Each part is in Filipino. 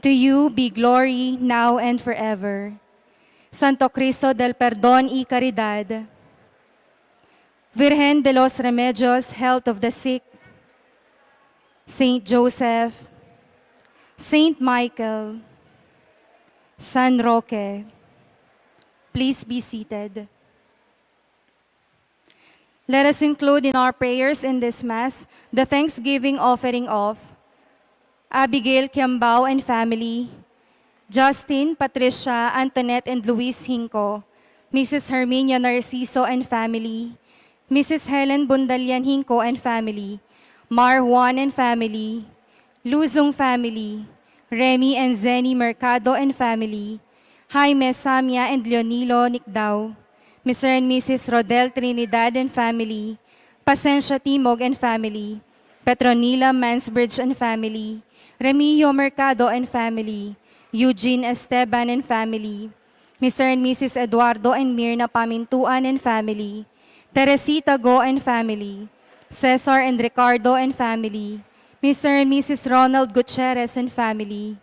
To you be glory now and forever. Santo Cristo del Perdón y Caridad, Virgen de los Remedios, health of the sick, Saint Joseph, Saint Michael, San Roque, please be seated. Let us include in our prayers in this Mass the thanksgiving offering of Abigail Kiambao and family, Justin, Patricia, Antoinette, and Luis Hinco, Mrs. Herminia Narciso and family, Mrs. Helen Bundalian Hinco and family, Mar Juan and family, Luzong family, Remy and Zenny Mercado and family, Jaime Samia and Leonilo Nicdao, Mr. and Mrs. Rodel Trinidad and family, Pasencia Timog and family, Petronila Mansbridge and family, Remigio Mercado and family, Eugene Esteban and family, Mr. and Mrs. Eduardo and Mirna Pamintuan and family, Teresita Go and family, Cesar and Ricardo and family, Mr. and Mrs. Ronald Gutierrez and family,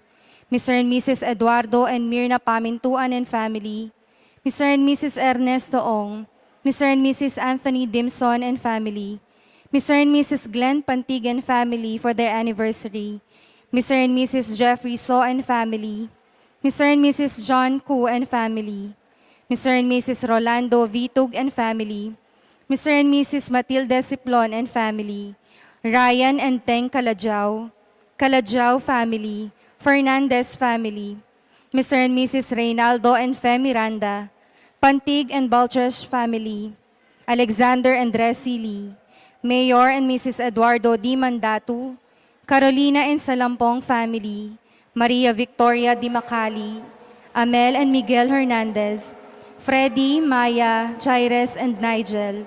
Mr. and Mrs. Eduardo and Mirna Pamintuan and family, Mr. and Mrs. Ernesto Ong, Mr. and Mrs. Anthony Dimson and family, Mr. and Mrs. Glenn Pantigan family for their anniversary, Mr. and Mrs. Jeffrey So and family, Mr. and Mrs. John Koo and family, Mr. and Mrs. Rolando Vitug and family, Mr. and Mrs. Matilde Siplon and family, Ryan and Teng Calajao, Calajao family, Fernandez family, Mr. and Mrs. Reynaldo and Fe Miranda, Pantig and Baltres family, Alexander and Dressie Lee, Mayor and Mrs. Eduardo Di Mandatu, Carolina and Salampong family, Maria Victoria Di Macali, Amel and Miguel Hernandez, Freddy, Maya, Jaires, and Nigel,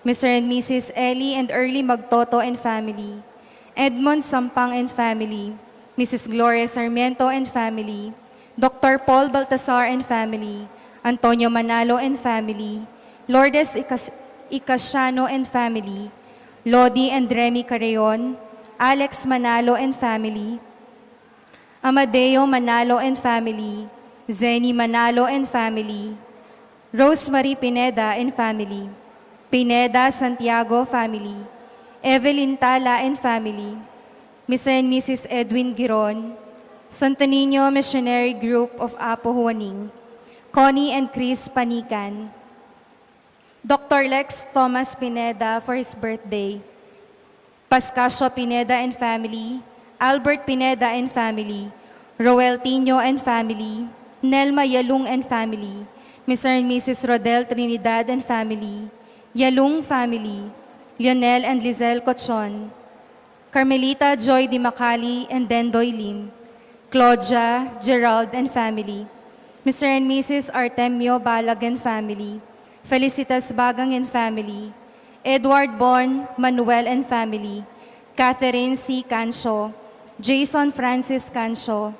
Mr. and Mrs. Ellie and Early Magtoto and family, Edmond Sampang and family, Mrs. Gloria Sarmiento and family, Dr. Paul Baltasar and family, Antonio Manalo and family, Lourdes Icasiano and family, Lodi and Remy Carreon, Alex Manalo and family, Amadeo Manalo and family, Zenny Manalo and family, Rosemary Pineda and family, Pineda Santiago family, Evelyn Tala and family, Mr. and Mrs. Edwin Giron, Santo Niño Missionary Group of Apo Huaning, Connie and Chris Panican, Dr. Lex Thomas Pineda for his birthday, Pascasio Pineda and family, Albert Pineda and family, Roel Tino and family, Nelma Yalung and family, Mr. and Mrs. Rodel Trinidad and family, Yalung family, Lionel and Lizelle Cochon, Carmelita Joy Di Macali and Dendoy Lim, Claudia, Gerald and family, Mr. and Mrs. Artemio Balag and family, Felicitas Bagang and family, Edward Bon, Manuel and family, Catherine C. Cancio, Jason Francis Cancio,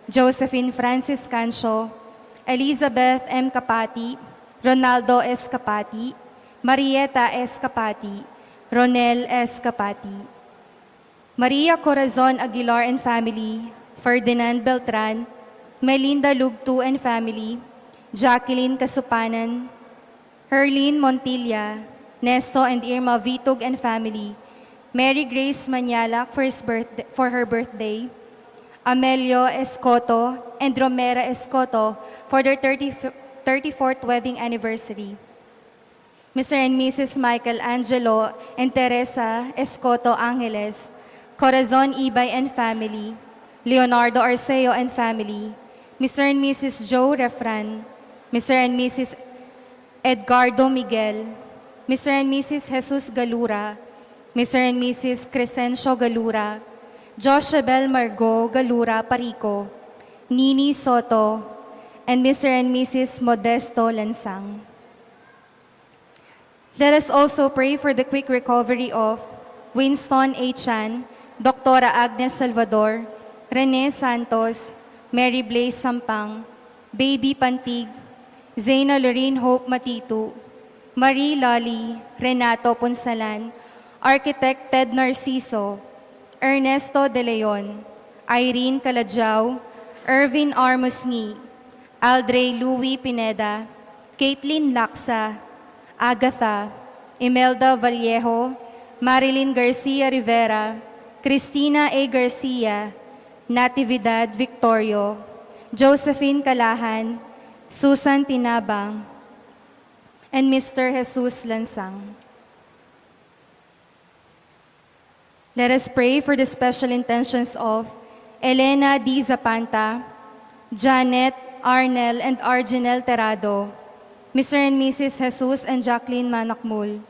Josephine Francis Cancio, Elizabeth M. Capati, Ronaldo S. Capati, Marieta S. Capati, Ronel S. Capati, Maria Corazon Aguilar and family, Ferdinand Beltran, Melinda Lugtu and family, Jacqueline Kasupanan, Herlene Montilla, Nesto and Irma Vitug and family, Mary Grace Manyalak for her birthday, Amelio Escoto and Romera Escoto for their 34th wedding anniversary, Mr. and Mrs. Michael Angelo and Teresa Escoto Angeles, Corazon Ibay and family, Leonardo Arceo and family, Mr. and Mrs. Joe Refran, Mr. and Mrs. Edgardo Miguel, Mr. and Mrs. Jesus Galura, Mr. and Mrs. Crescencio Galura, Joshabel Margot Galura Parico, Nini Soto, and Mr. and Mrs. Modesto Lansang. Let us also pray for the quick recovery of Winston A. Chan, Dr. Agnes Salvador, Rene Santos, Mary Blaise Sampang, Baby Pantig, Zena Lorene Hope Matitu, Marie Lolly, Renato Punsalan, Architect Ted Narciso, Ernesto De Leon, Irene Calajao, Irvin R. Musni, Aldre Louis Pineda, Caitlin Laksa, Agatha, Imelda Vallejo, Marilyn Garcia Rivera, Cristina A. Garcia, Natividad Victorio, Josephine Kalahan, Susan Tinabang, and Mr. Jesus Lansang. Let us pray for the special intentions of Elena D. Zapanta, Janet, Arnel, and Arginel Terrado, Mr. and Mrs. Jesus and Jacqueline Manakmul,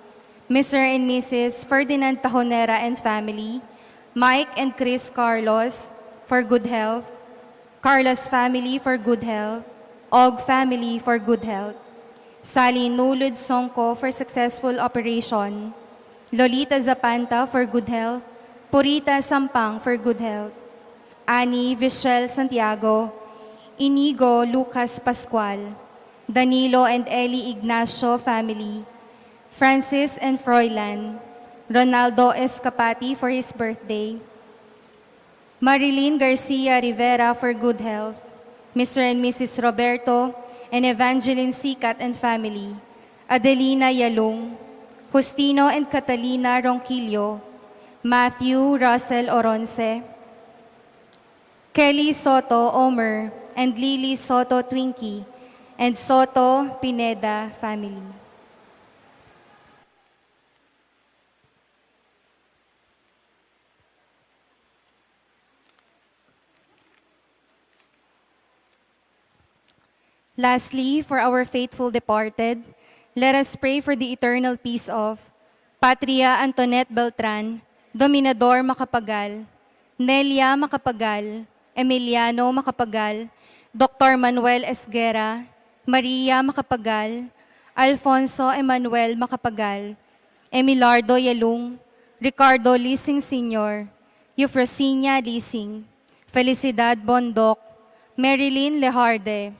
Mr. and Mrs. Ferdinand Tajonera and family, Mike and Chris Carlos for good health, Carlos family for good health, Og family for good health, Sally Nulud Songko for successful operation, Lolita Zapanta for good health, Purita Sampang for good health, Annie Vichelle Santiago, Inigo Lucas Pascual, Danilo and Eli Ignacio family, Francis and Froilan, Ronaldo Escapati for his birthday, Marilyn Garcia Rivera for good health, Mr. and Mrs. Roberto and Evangeline Sikat and family, Adelina Yalung, Justino and Catalina Ronquillo, Matthew Russell Oronce, Kelly Soto Omer, and Lily Soto Twinkie, and Soto Pineda family. Lastly, for our faithful departed, let us pray for the eternal peace of Patria Antoinette Beltran, Dominador Macapagal, Nelia Macapagal, Emiliano Macapagal, Dr. Manuel Esguera, Maria Macapagal, Alfonso Emmanuel Macapagal, Emilardo Yalung, Ricardo Lising Sr., Eufrosinia Lising, Felicidad Bondok, Marilyn Lejarde,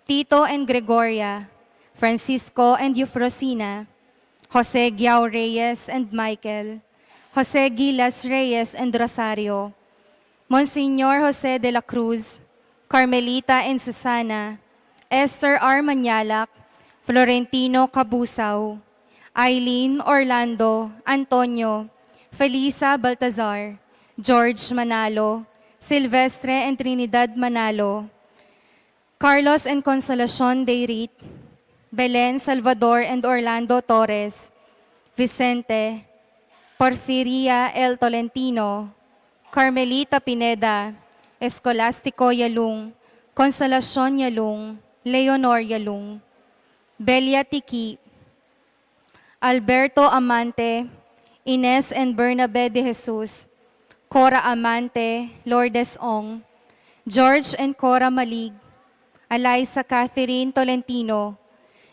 Tito and Gregoria, Francisco and Eufrosina, Jose Giao Reyes and Michael, Jose Gilas Reyes and Rosario, Monsignor Jose de la Cruz, Carmelita and Susana, Esther R. Manyalak, Florentino Cabusaw, Eileen Orlando, Antonio, Felisa Baltazar, George Manalo, Silvestre and Trinidad Manalo, Carlos and Consolacion Deirit, Belen Salvador and Orlando Torres, Vicente, Porfiria L. Tolentino, Carmelita Pineda, Escolastico Yalung, Consolacion Yalung, Leonor Yalung, Belia Tiki, Alberto Amante, Ines and Bernabe de Jesus, Cora Amante, Lourdes Ong, George and Cora Malig, Eliza Catherine Tolentino,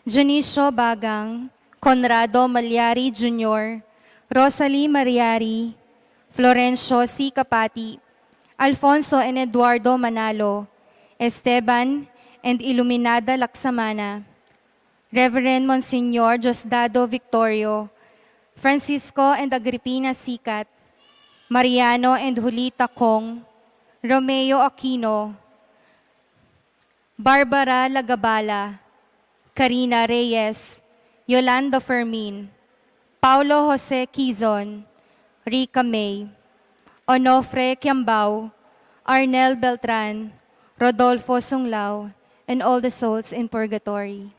Junicio Bagang, Conrado Malyari Jr., Rosalie Mariari, Florencio C. Capati, Alfonso and Eduardo Manalo, Esteban and Iluminada Laksamana, Reverend Monsignor Diosdado Victorio, Francisco and Agripina Sikat, Mariano and Julita Kong, Romeo Aquino, Barbara Lagabala, Karina Reyes, Yolanda Fermin, Paulo Jose Quizon, Rica May, Onofre Kiambao, Arnel Beltran, Rodolfo Sunglao, and all the souls in purgatory.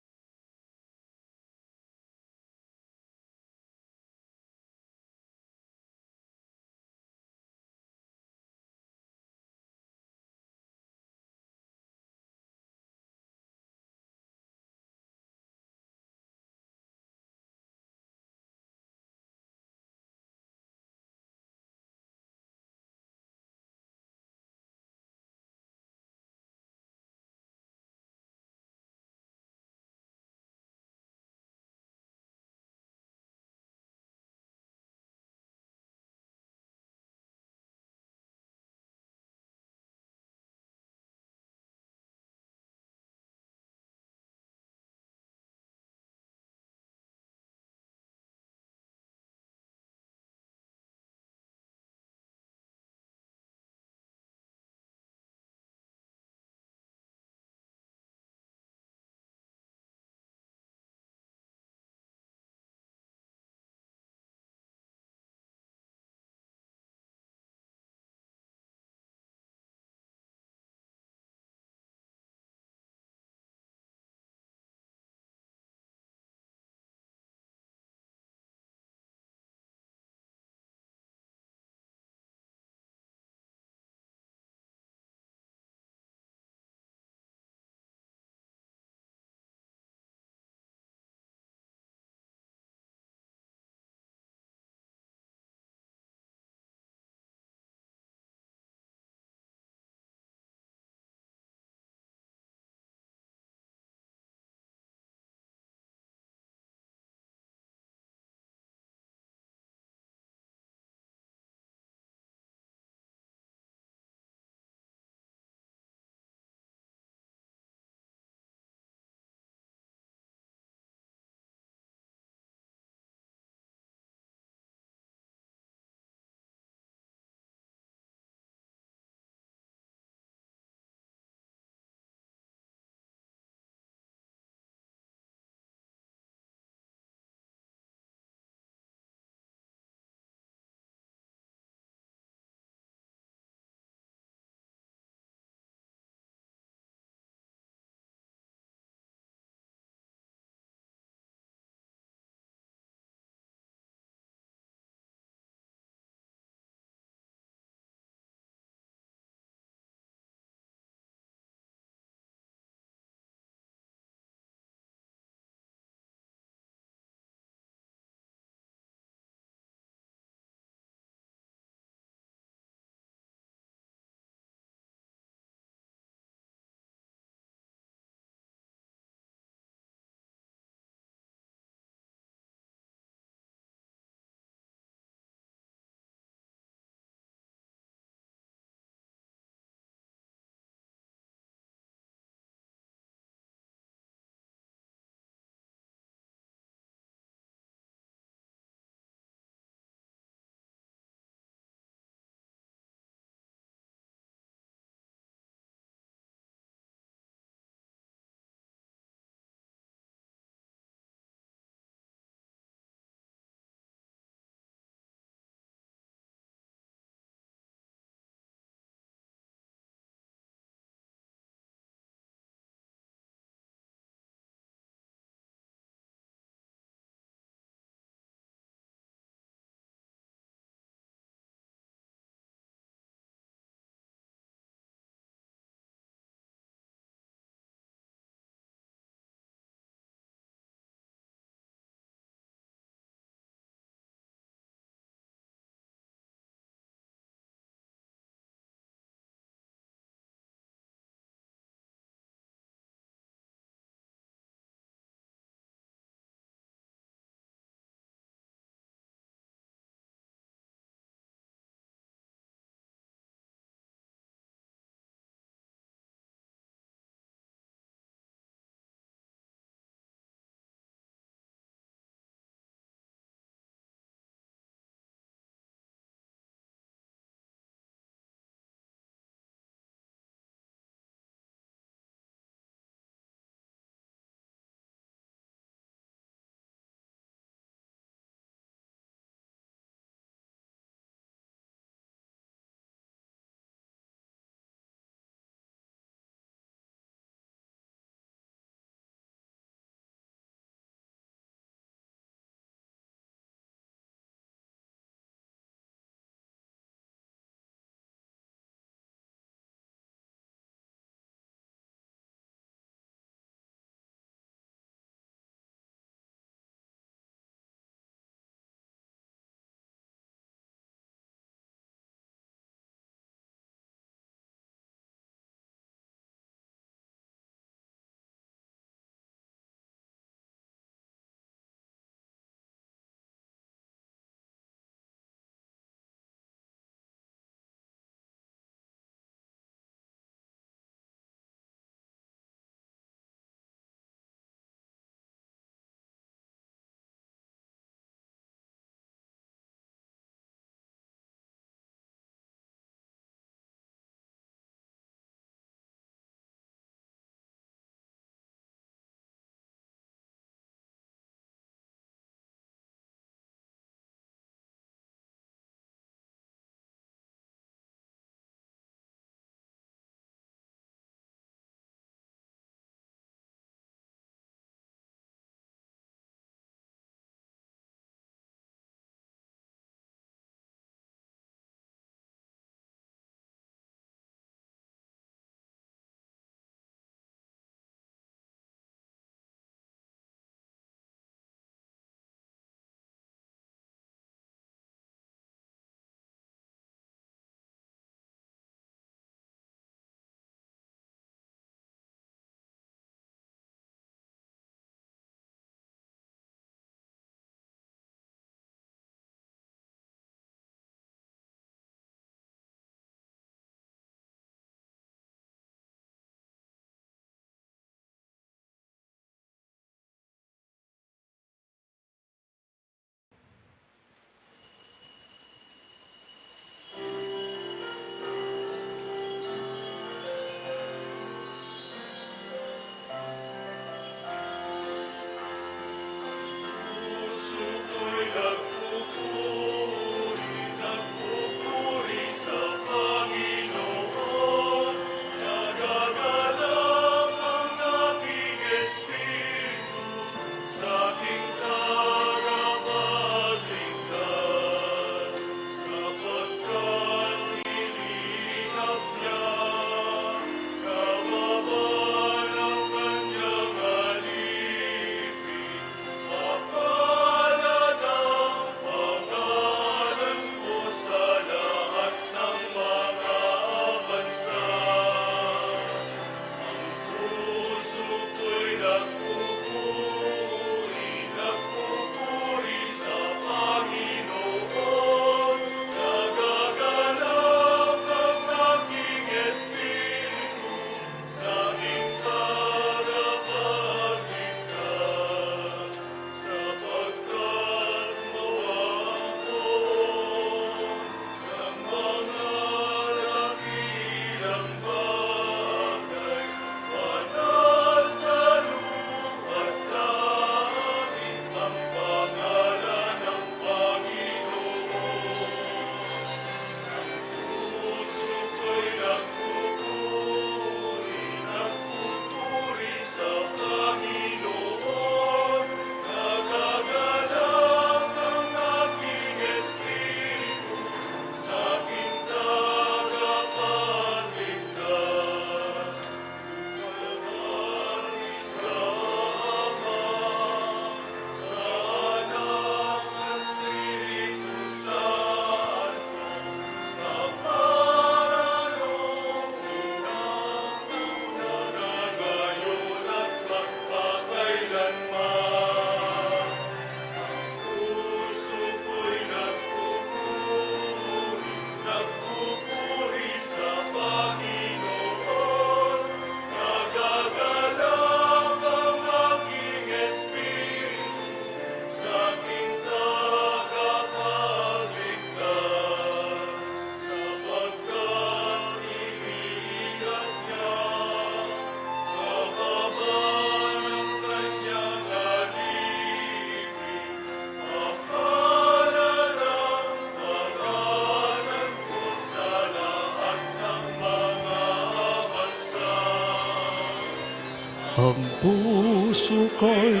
Ang puso ko'y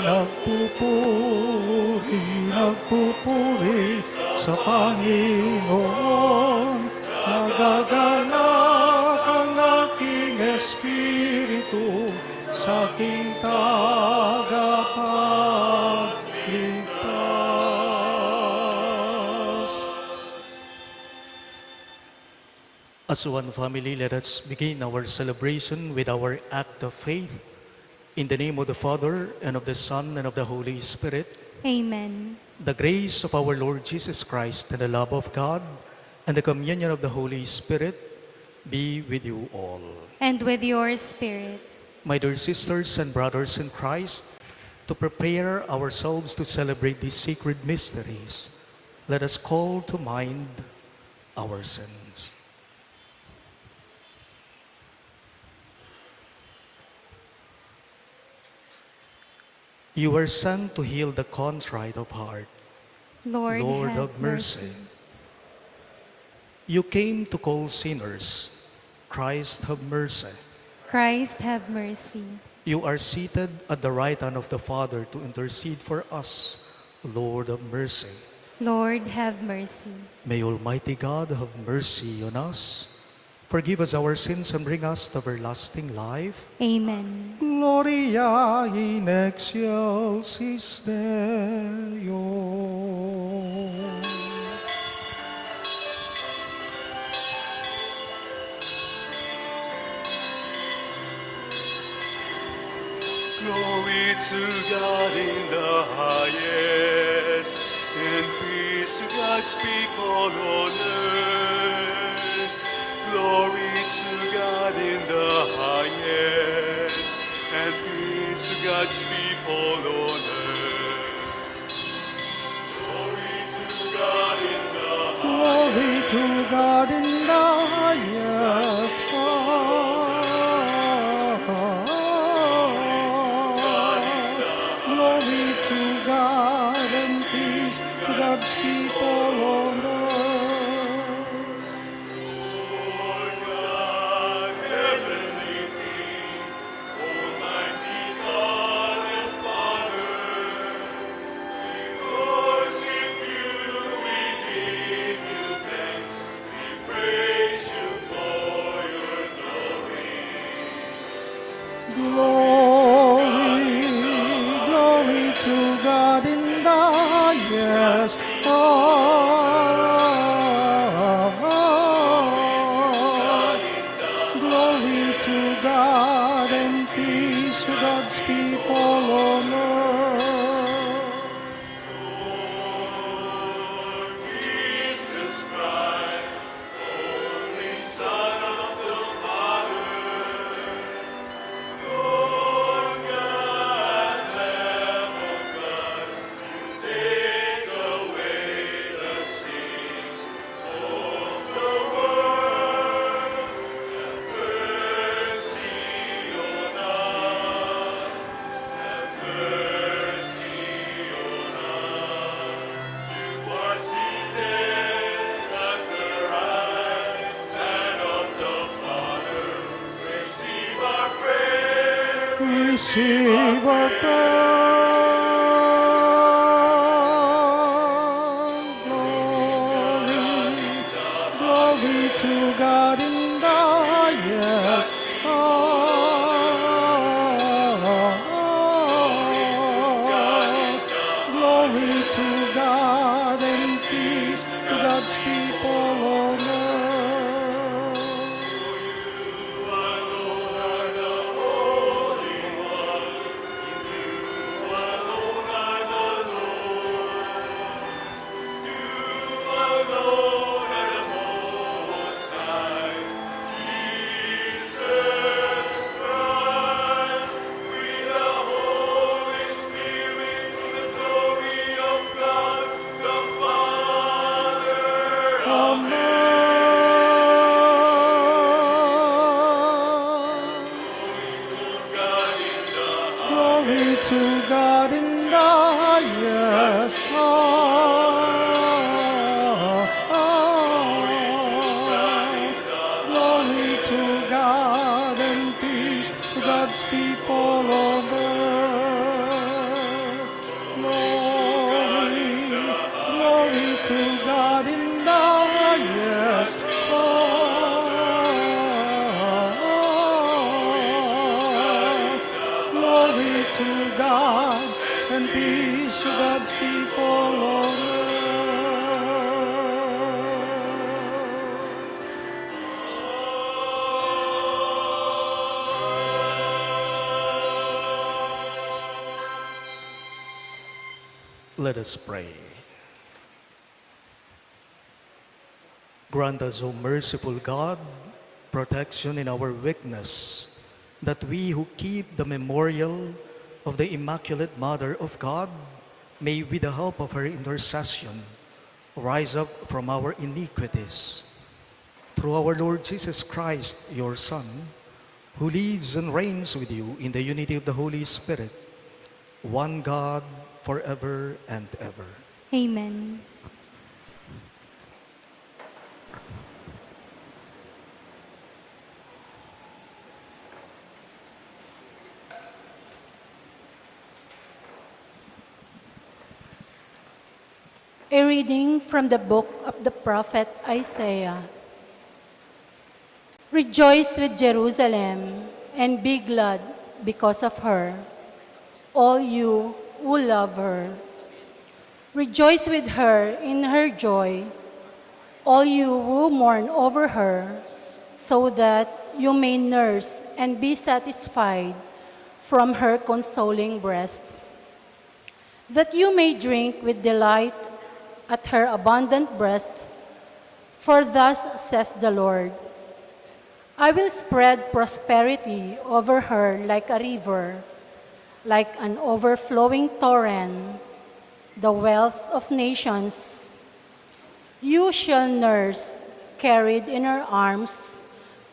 nagpupuri sa Panginoon. Nagagalak ang aking espiritu sa aking tagapagligtas. As one family, let us begin our celebration with our act of faith. In the name of the Father, and of the Son, and of the Holy Spirit. Amen. The grace of our Lord Jesus Christ, and the love of God, and the communion of the Holy Spirit be with you all. And with your spirit. My dear sisters and brothers in Christ, to prepare ourselves to celebrate these sacred mysteries, let us call to mind our sins. You were sent to heal the contrite of heart. Lord, Lord of mercy. You came to call sinners. Christ, have mercy. Christ, have mercy. You are seated at the right hand of the Father to intercede for us. Lord of mercy. Lord, have mercy. May Almighty God have mercy on us, forgive us our sins, and bring us to everlasting life. Amen. Gloria in excelsis Deo. Glory to God in the highest, and peace to God's people on earth. Glory to God in the highest, and peace to God's people on earth. Glory to God in the Glory to God in the highest. Glory to God and peace to God's people on earth. Lord God, heavenly King, Almighty God and Father, we worship you, we give you thanks, we praise you for your glory. Glory, glory to God in the highest. Glory to God and peace to God's people on earth. Jesus Christ, only Son of the Father, Lord God, Lamb of God, you take away the sins of the world. Have mercy on us. Have mercy receive our thanks. Glory, glory to God in the highest. Glory to God and peace to God's people on earth. Glory to God in the highest. Glory to God and peace to God's people on earth. Glory, glory to God in the highest. Glory to God and peace to God's people on earth. Let us pray. Grant us, O merciful God, protection in our weakness, that we who keep the memorial of the Immaculate Mother of God may, with the help of her intercession, rise up from our iniquities. Through our Lord Jesus Christ, your Son, who lives and reigns with you in the unity of the Holy Spirit, one God, forever and ever. Amen. A reading from the book of the prophet Isaiah. Rejoice with Jerusalem and be glad because of her, all you who love her. Rejoice with her in her joy, all you who mourn over her, so that you may nurse and be satisfied from her consoling breasts, that you may drink with delight at her abundant breasts. For thus says the Lord, I will spread prosperity over her like a river, like an overflowing torrent, the wealth of nations. You shall nurse, carried in her arms,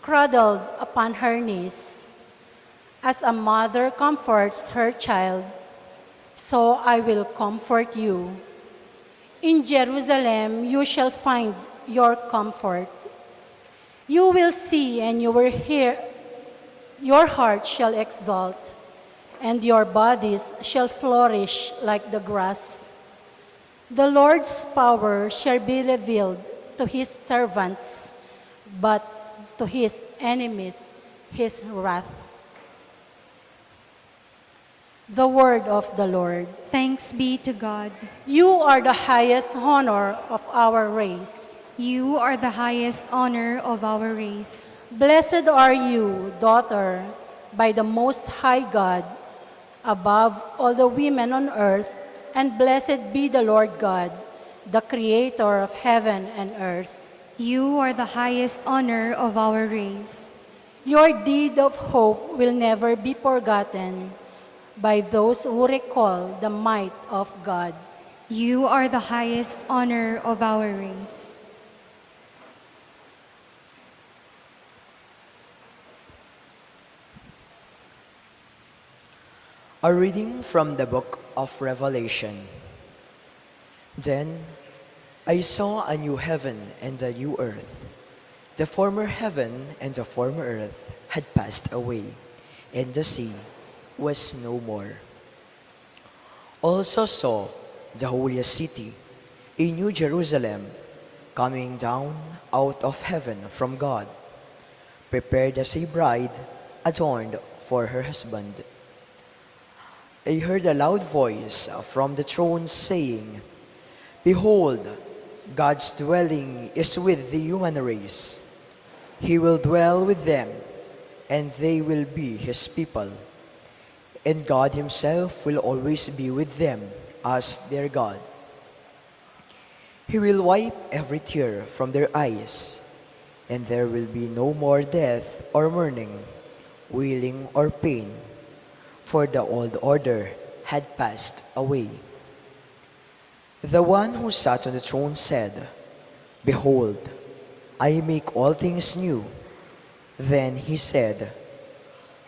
cradled upon her knees. As a mother comforts her child, so I will comfort you. In Jerusalem you shall find your comfort. You will see and you will hear, your heart shall exult, and your bodies shall flourish like the grass. The Lord's power shall be revealed to his servants, but to his enemies his wrath. The word of the Lord. Thanks be to God. You are the highest honor of our race. You are the highest honor of our race. Blessed are you, daughter, by the Most High God, above all the women on earth, and blessed be the Lord God, the Creator of heaven and earth. You are the highest honor of our race. Your deed of hope will never be forgotten by those who recall the might of God. You are the highest honor of our race. A reading from the book of Revelation. Then I saw a new heaven and a new earth. The former heaven and the former earth had passed away, and the sea was no more. Also saw the holy city, a new Jerusalem, coming down out of heaven from God, prepared as a bride adorned for her husband. I heard a loud voice from the throne saying, "Behold, God's dwelling is with the human race. He will dwell with them, and they will be his people. And God himself will always be with them as their God. He will wipe every tear from their eyes, and there will be no more death or mourning, wailing or pain, for the old order had passed away." The one who sat on the throne said, "Behold, I make all things new." Then he said,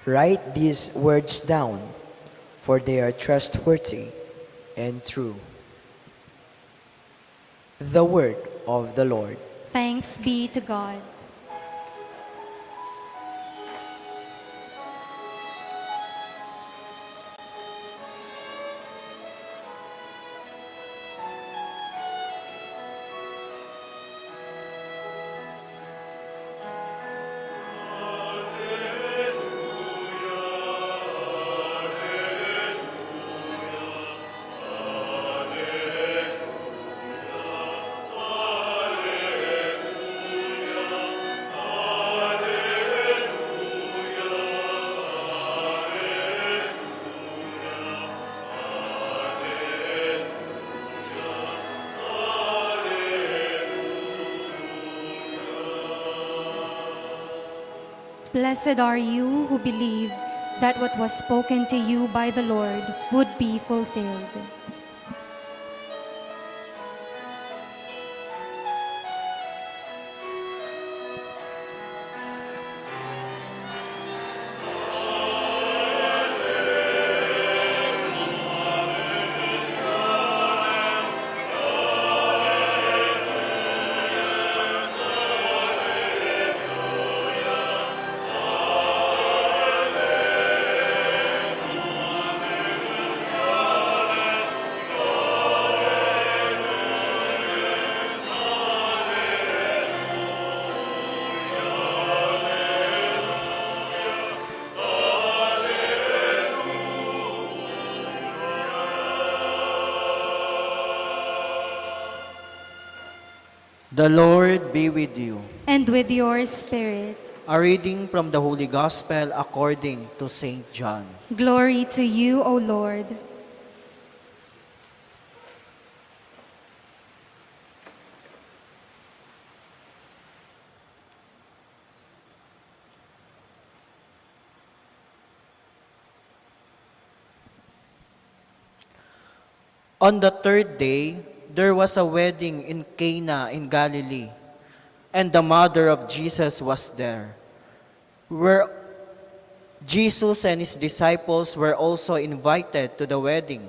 "Write these words down, for they are trustworthy and true." The word of the Lord. Thanks be to God. Blessed are you who believed that what was spoken to you by the Lord would be fulfilled. The Lord be with you. And with your spirit. A reading from the Holy Gospel according to St. John. Glory to you, O Lord. On the third day, there was a wedding in Cana in Galilee, and the mother of Jesus was there. Where Jesus and his disciples were also invited to the wedding.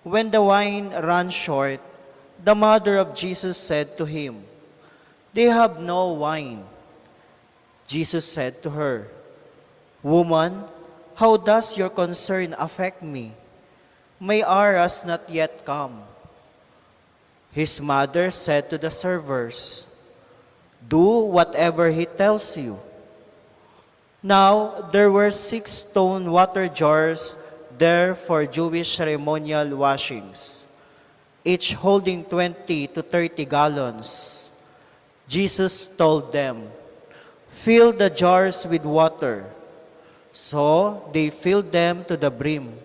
When the wine ran short, the mother of Jesus said to him, "They have no wine." Jesus said to her, "Woman, how does your concern affect me? My hour has not yet come." His mother said to the servers, "Do whatever he tells you." Now there were 6 stone water jars there for Jewish ceremonial washings, each holding 20 to 30 gallons. Jesus told them, "Fill the jars with water." So they filled them to the brim.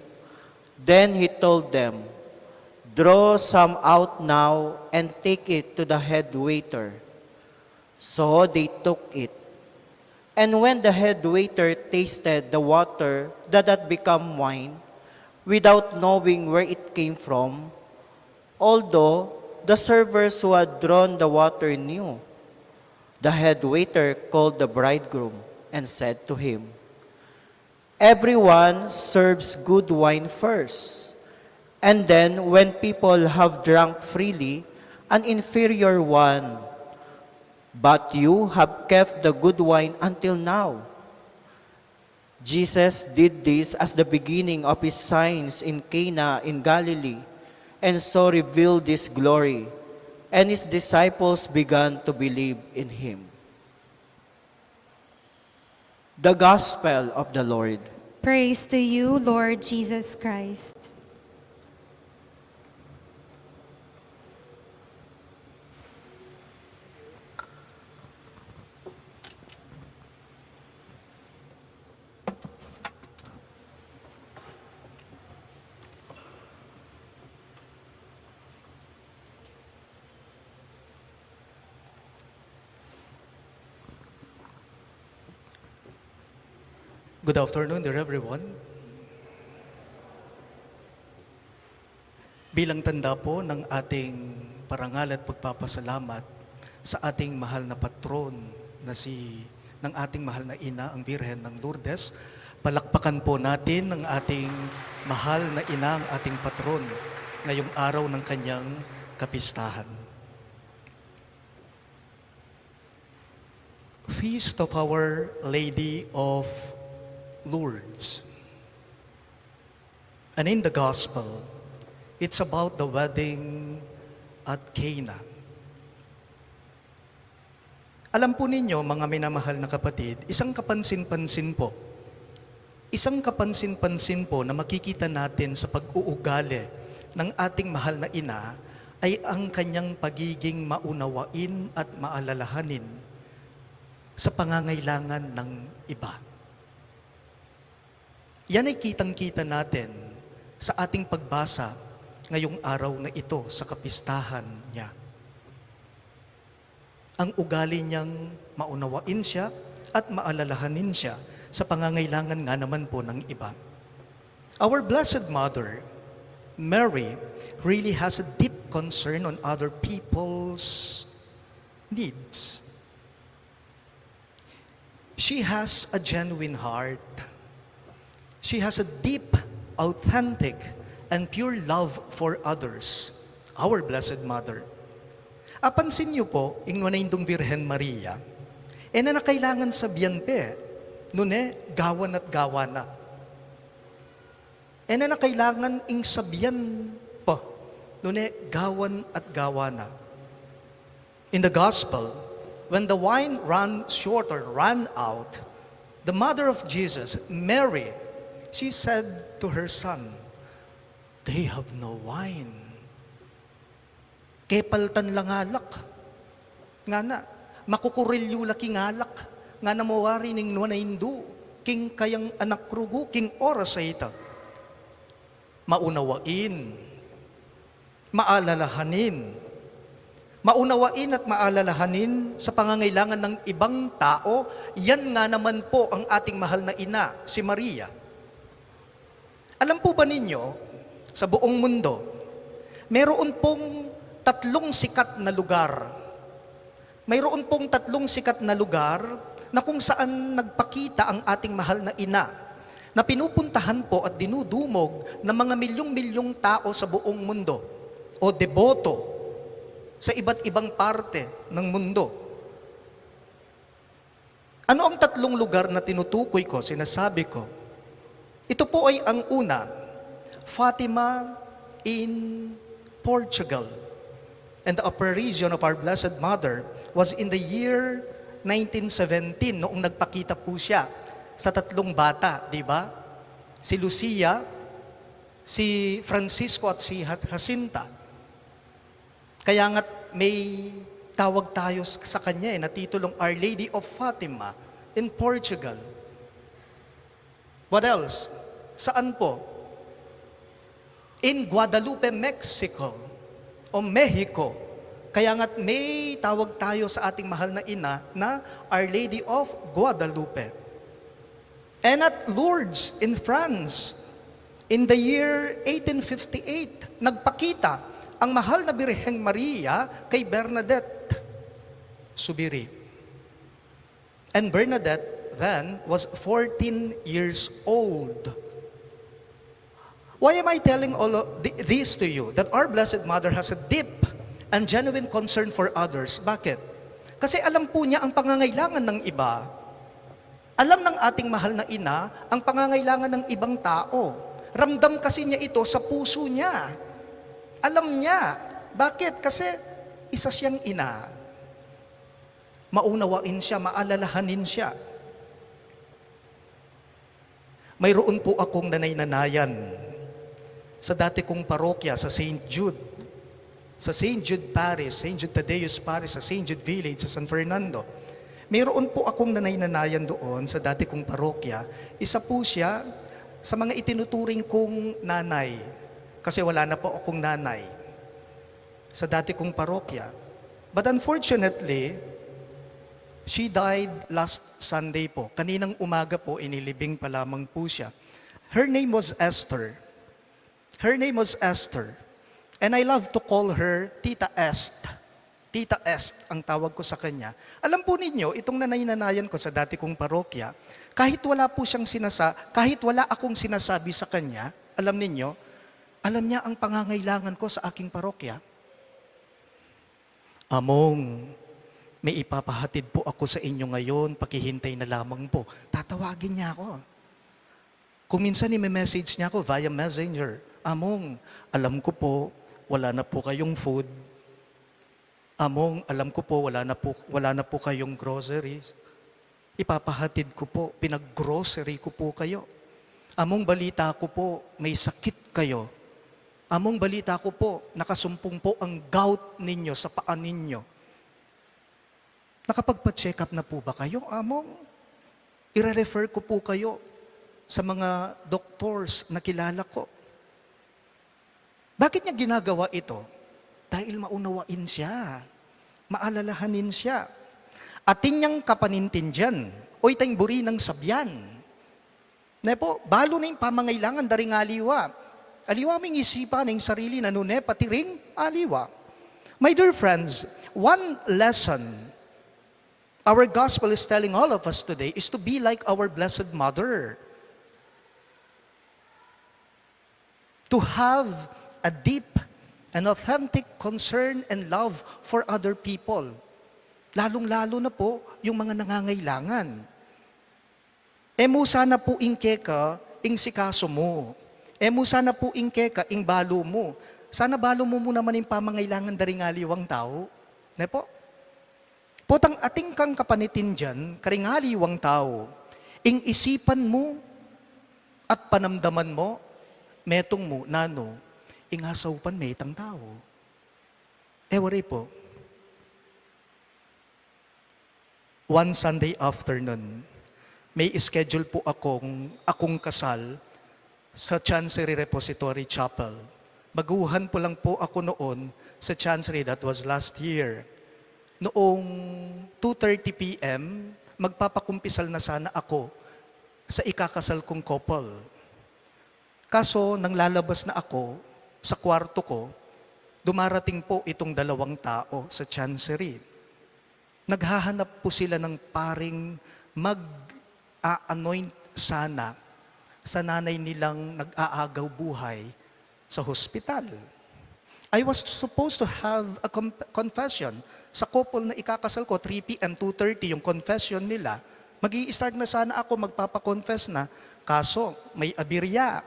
Then he told them, "Draw some out now and take it to the head waiter." So they took it. And when the head waiter tasted the water that had become wine, without knowing where it came from, although the servers who had drawn the water knew, the head waiter called the bridegroom and said to him, "Everyone serves good wine first. And then, when people have drunk freely, an inferior one. But you have kept the good wine until now." Jesus did this as the beginning of his signs in Cana in Galilee, and so revealed this glory, and his disciples began to believe in him. The Gospel of the Lord. Praise to you, Lord Jesus Christ. Good afternoon, dear everyone. Bilang tanda po ng ating parangal at pagpapasalamat sa ating mahal na patron ng ating mahal na ina, ang Birhen ng Lourdes, palakpakan po natin ang ating mahal na ina, ang ating patron, ngayong araw ng kanyang kapistahan. Feast of Our Lady of Lourdes. And in the Gospel, it's about the wedding at Cana. Alam po ninyo, mga minamahal na kapatid, isang kapansin-pansin po na makikita natin sa pag-uugali ng ating mahal na ina ay ang kanyang pagiging maunawain at maalalahanin sa pangangailangan ng iba. Yan ay kitang-kita natin sa ating pagbasa ngayong araw na ito sa kapistahan niya. Ang ugali niyang maunawain siya at maalalahanin siya sa pangangailangan nga naman po ng iba. Our Blessed Mother, Mary, really has a deep concern on other people's needs. She has a genuine heart. She has a deep, authentic, and pure love for others. Our Blessed Mother. Apansin niyo po, ingwanayindong Birhen Maria, na kailangan sabihan pe, nune, gawan at gawana. Na kailangan ing sabihan po, nune, gawan at gawana. In the Gospel, when the wine ran short or ran out, the mother of Jesus, Mary, she said to her son, "They have no wine. Kepaltan lang alak. Nga na, makukurilyo laki ngalak. Nga na mawari ning nuwa na hindu. King kayang anak krugu, king oras sa ita. Maunawain, maalalahanin. Maunawain at maalalahanin sa pangangailangan ng ibang tao, yan nga naman po ang ating mahal na ina, si Maria. Alam po ba ninyo, sa buong mundo, meron pong tatlong sikat na lugar. Mayroon pong tatlong sikat na lugar na kung saan nagpakita ang ating mahal na ina, na pinupuntahan po at dinudumog ng mga milyong-milyong tao sa buong mundo o deboto sa iba't ibang parte ng mundo. Ano ang tatlong lugar na tinutukoy ko, sinasabi ko? Ito po ay ang una, Fatima in Portugal. And the apparition of our Blessed Mother was in the year 1917, noong nagpakita po siya sa tatlong bata, di ba? Si Lucia, si Francisco at si Jacinta. Kaya nga't may tawag tayo sa kanya na titulong Our Lady of Fatima in Portugal. What else? Saan po? In Guadalupe, Mexico o Mexico. Kaya nga't may tawag tayo sa ating mahal na ina na Our Lady of Guadalupe. And at Lourdes in France, in the year 1858, nagpakita ang mahal na Birheng Maria kay Bernadette Subiri. And Bernadette then was 14 years old. Why am I telling all of this to you? That our Blessed Mother has a deep and genuine concern for others. Bakit? Kasi alam po niya ang pangangailangan ng iba. Alam ng ating mahal na ina ang pangangailangan ng ibang tao. Ramdam kasi niya ito sa puso niya. Alam niya. Bakit? Kasi isa siyang ina. Maunawain siya, maalalahanin siya. Mayroon po akong nanay-nanayan sa dati kong parokya sa St. Jude. Sa St. Jude Parish, St. Jude Tadeus Parish, sa St. Jude Village, sa San Fernando. Mayroon po akong nanay-nanayan doon sa dati kong parokya. Isa po siya sa mga itinuturing kong nanay. Kasi wala na po akong nanay sa dati kong parokya. But unfortunately, she died last Sunday po. Kaninang umaga po, inilibing pa lamang po siya. Her name was Esther. Her name was Esther. And I love to call her Tita Est. Tita Est ang tawag ko sa kanya. Alam po ninyo, itong nanay-nanayan ko sa dati kong parokya, kahit wala akong sinasabi sa kanya, alam ninyo, alam niya ang pangangailangan ko sa aking parokya. Among, may ipapahatid po ako sa inyo ngayon, pakihintay na lamang po. Tatawagin niya ako. Kung minsan i-message niya ako via messenger, Among, alam ko po, wala na po kayong food. Among, alam ko po, wala na po kayong groceries. Ipapahatid ko po, pinag-grocery ko po kayo. Among, balita ko po, may sakit kayo. Among, balita ko po, nakasumpong po ang gout ninyo sa paa ninyo. Nakapagpa-check up na po ba kayo, Among? I-refer ko po kayo sa mga doctors na kilala ko. Bakit niya ginagawa ito? Dahil maunawain siya, maalalahanin siya. Atin niyang kapanintindiyan, o itang buri ng sabyan. Nepo, balo na yung pamangailangan daring aliwa. Aliwa ming isipan ng sarili na nune, pati ring aliwa. My dear friends, one lesson our gospel is telling all of us today is to be like our Blessed Mother. To have a deep and authentic concern and love for other people. Lalong-lalo na po yung mga nangangailangan. Emo sana po ingke ka, ing sikaso mo. Emo sana po ingke ka, ing balo mo. Sana balo mo naman yung pamangailangan daring aliwang tao. Ne po? Potang ating kang kapanitin dyan, karingaliwang tao, ing isipan mo at panamdaman mo, metong mo, nano, ingasaw pan metang tao. Wari po. One Sunday afternoon, may schedule po akong kasal sa Chancery Repository Chapel. Baguhan po lang po ako noon sa Chancery, that was last year. Noong 2:30 p.m., magpapakumpisal na sana ako sa ikakasal kong couple. Kaso, nang lalabas na ako sa kwarto ko, dumarating po itong dalawang tao sa Chancery. Naghahanap po sila ng paring mag-a-anoint sana sa nanay nilang nag-aagaw buhay sa hospital. I was supposed to have a confession sa couple na ikakasal ko, 3 p.m., 2:30 yung confession nila. Mag-i-start na sana ako, magpapakonfess na, kaso may abirya.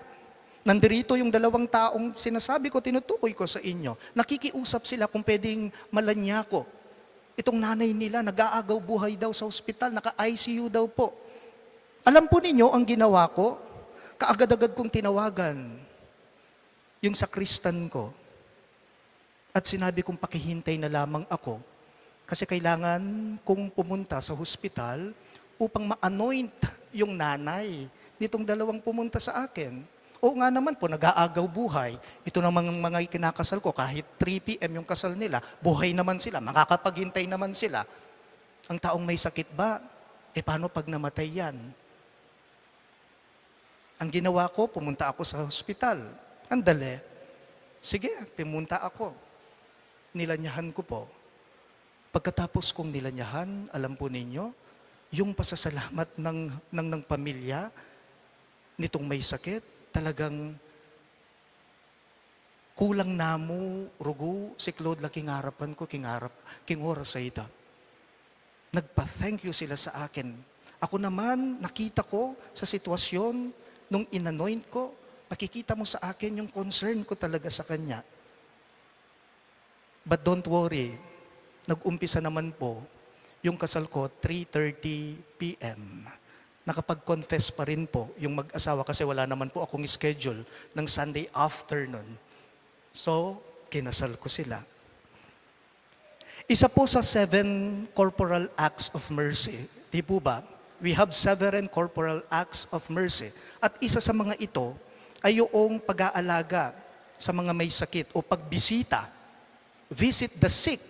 Nandirito yung dalawang taong sinasabi ko, tinutukoy ko sa inyo. Nakikiusap sila kung pwedeng malanya ko. Itong nanay nila, nag-aagaw buhay daw sa ospital, naka-ICU daw po. Alam po ninyo ang ginawa ko? Kaagad-agad kong tinawagan yung sakristan ko. At sinabi kong pakihintay na lamang ako. Kasi kailangan kong pumunta sa hospital upang ma-anoint yung nanay nitong dalawang pumunta sa akin. Oo nga naman po, nag-aagaw buhay. Ito namang mga kinakasal ko, kahit 3 p.m. yung kasal nila, buhay naman sila, makakapaghintay naman sila. Ang taong may sakit ba? Paano pag namatay yan? Ang ginawa ko, pumunta ako sa hospital. Andali. Sige, pumunta ako. Nilanyahan ko po. Pagkatapos kong nilanyahan, alam po ninyo, yung pasasalamat ng pamilya nitong may sakit, talagang kulang namo, rugo, si Claude la kingarapan ko, king oras sa ita. Nagpa-thank you sila sa akin. Ako naman, nakita ko sa sitwasyon nung inanoint ko, nakikita mo sa akin yung concern ko talaga sa kanya. But don't worry, nag-umpisa naman po yung kasal ko 3:30 p.m. Nakapag-confess pa rin po yung mag-asawa kasi wala naman po akong schedule ng Sunday afternoon. So, kinasal ko sila. Isa po sa 7 corporal acts of mercy, di po ba? We have 7 corporal acts of mercy. At isa sa mga ito ay yung pag-aalaga sa mga may sakit o pagbisita. Visit the sick.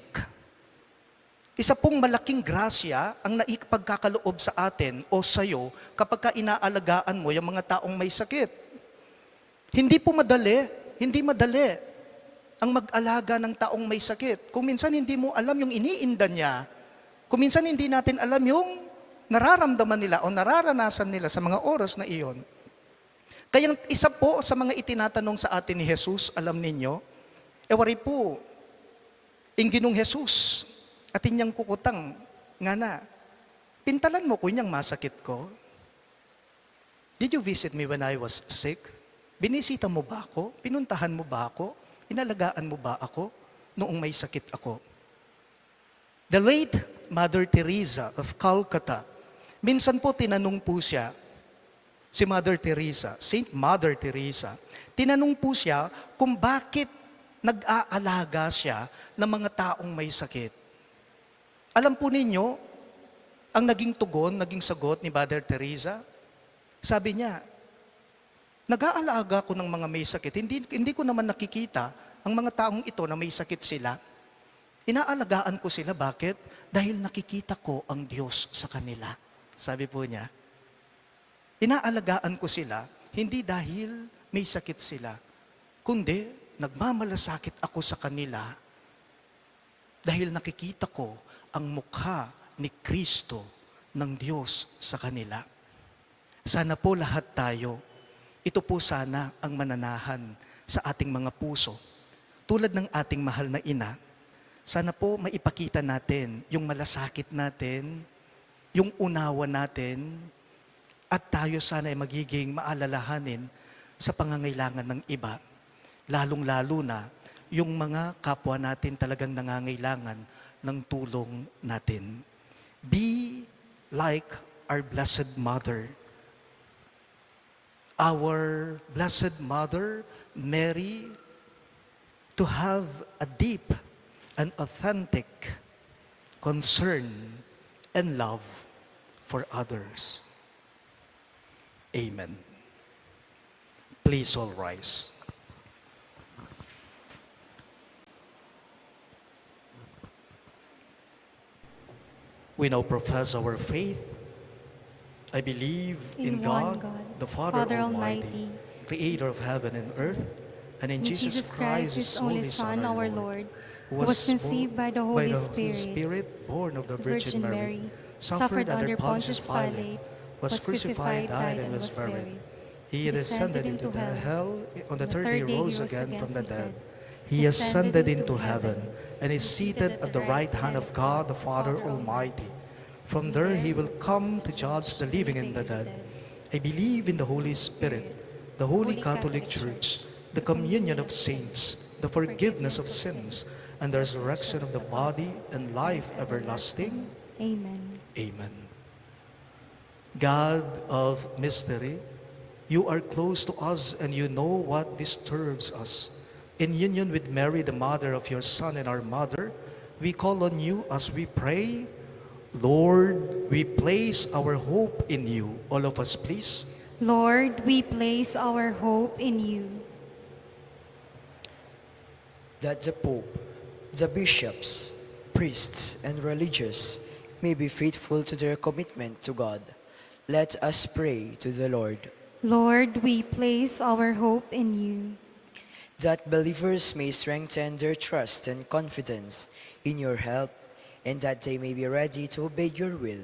Isa pong malaking grasya ang naipagkakaloob sa atin o sa'yo kapag ka inaalagaan mo yung mga taong may sakit. Hindi po madali, hindi madali ang mag-alaga ng taong may sakit. Kung minsan hindi mo alam yung iniinda niya, kung minsan hindi natin alam yung nararamdaman nila o nararanasan nila sa mga oras na iyon. Kaya isa po sa mga itinatanong sa atin ni Jesus, alam ninyo, ewari po, Ginong Jesus, at inyang kukutang, nga na, pintalan mo ko inyang masakit ko. Did you visit me when I was sick? Binisita mo ba ako? Pinuntahan mo ba ako? Inalagaan mo ba ako noong may sakit ako? The late Mother Teresa of Calcutta, minsan po tinanong po siya, si Mother Teresa, Saint Mother Teresa, tinanong po siya kung bakit nag-aalaga siya ng mga taong may sakit. Alam po ninyo, ang naging tugon, naging sagot ni Mother Teresa, sabi niya, nag-aalaga ko ng mga may sakit. Hindi ko naman nakikita ang mga taong ito na may sakit sila. Inaalagaan ko sila. Bakit? Dahil nakikita ko ang Diyos sa kanila. Sabi po niya, inaalagaan ko sila, hindi dahil may sakit sila, kundi nagmamalasakit ako sa kanila dahil nakikita ko ang mukha ni Kristo ng Diyos sa kanila. Sana po lahat tayo, ito po sana ang mananahan sa ating mga puso. Tulad ng ating mahal na ina, sana po maipakita natin yung malasakit natin, yung unawa natin, at tayo sana ay magiging maalalahanin sa pangangailangan ng iba. Lalong-lalo na yung mga kapwa natin talagang nangangailangan ng tulong natin. Be like our Blessed Mother. Our Blessed Mother, Mary, to have a deep and authentic concern and love for others. Amen. Please all rise. We now profess our faith. I believe in one God, God, the Father Father Almighty, creator of heaven and earth, and in In Jesus Christ, His only Son, our Lord, who was conceived by the Holy Spirit, born of the the Virgin Mary, suffered under Pontius Pilate, was crucified, died, and was buried. He descended into the hell. On the third day rose again from the dead. He ascended into heaven and is seated at the right hand of God, the Father Almighty. From there He will come to judge the living and the dead. I believe in the Holy Spirit, the Holy Catholic Church, the communion of saints, the forgiveness of sins, and the resurrection of the body and life everlasting. Amen. Amen. God of mystery, you are close to us and you know what disturbs us. In union with Mary, the mother of your Son and our mother, we call on you as we pray. Lord, we place our hope in you. All of us, please. Lord, we place our hope in you. That the Pope, the bishops, priests, and religious may be faithful to their commitment to God, let us pray to the Lord. Lord, we place our hope in you. That believers may strengthen their trust and confidence in your help, and that they may be ready to obey your will,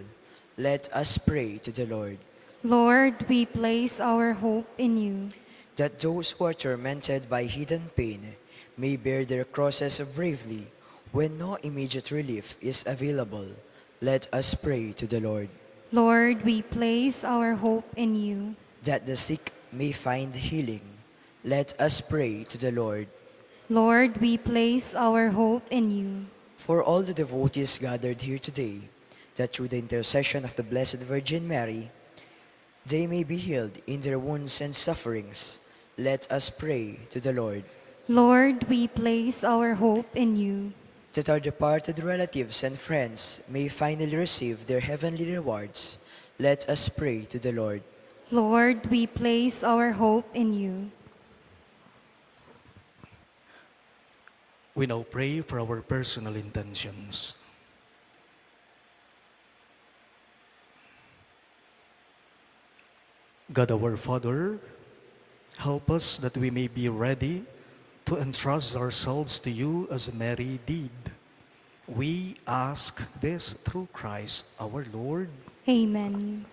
let us pray to the Lord. Lord, we place our hope in you. That those who are tormented by hidden pain may bear their crosses bravely when no immediate relief is available, let us pray to the Lord. Lord, we place our hope in you. that the sick may find healing. Let us pray to the Lord. Lord, we place our hope in you. For all the devotees gathered here today, that through the intercession of the Blessed Virgin Mary, they may be healed in their wounds and sufferings, let us pray to the Lord. Lord, we place our hope in you. That our departed relatives and friends may finally receive their heavenly rewards, let us pray to the Lord. Lord, we place our hope in you. We now pray for our personal intentions. God our Father, help us that we may be ready to entrust ourselves to you as Mary did. We ask this through Christ our Lord. Amen.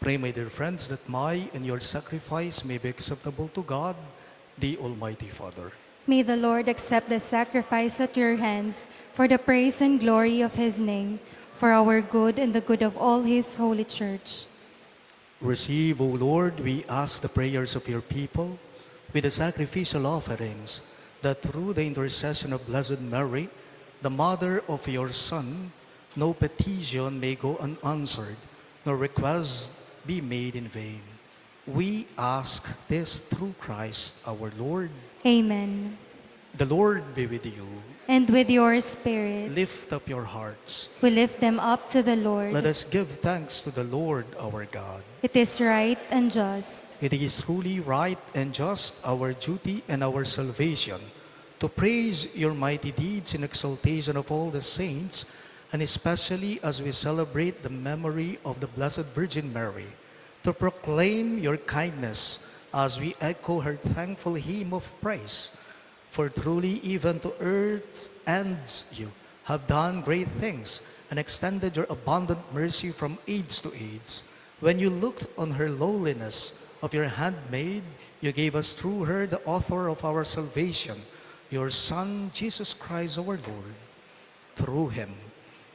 Pray, my dear friends, that my and your sacrifice may be acceptable to God, the Almighty Father. May the Lord accept the sacrifice at your hands for the praise and glory of his name, for our good and the good of all his holy church. Receive, O Lord, we ask the prayers of your people with the sacrificial offerings, that through the intercession of Blessed Mary, the mother of your Son, no petition may go unanswered, nor request be made in vain. We ask this through Christ our Lord. Amen. The Lord be with you. And with your spirit, Lift up your hearts. we lift them up to the Lord. Let us give thanks to the Lord our God. It is right and just. It is truly right and just, our duty and our salvation, to praise your mighty deeds in exaltation of all the saints, and especially as we celebrate the memory of the Blessed Virgin Mary, to proclaim your kindness as we echo her thankful hymn of praise. For truly even to earth's ends you have done great things and extended your abundant mercy from age to age. When you looked on her lowliness of your handmaid, you gave us through her the author of our salvation, your Son, Jesus Christ our Lord. Through him,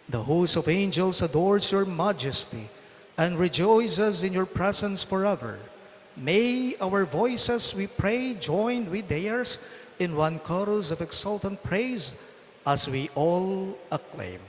the host of angels adores your majesty and rejoices in your presence forever. May our voices, we pray, join with theirs in one chorus of exultant praise as we all acclaim.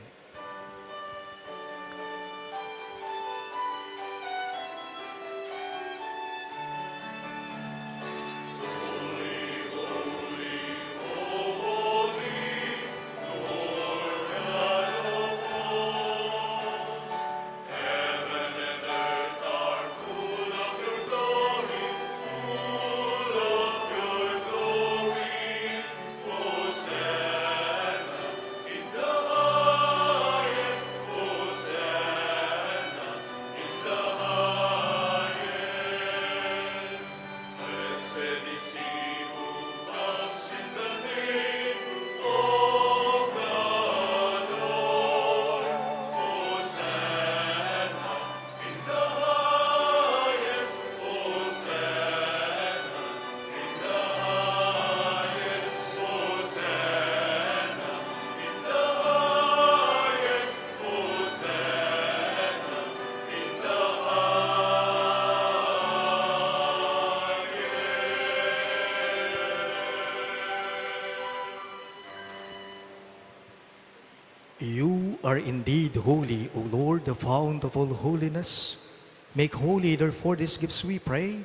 You are indeed holy, O Lord, the fount of all holiness. Make holy, therefore, these gifts, we pray,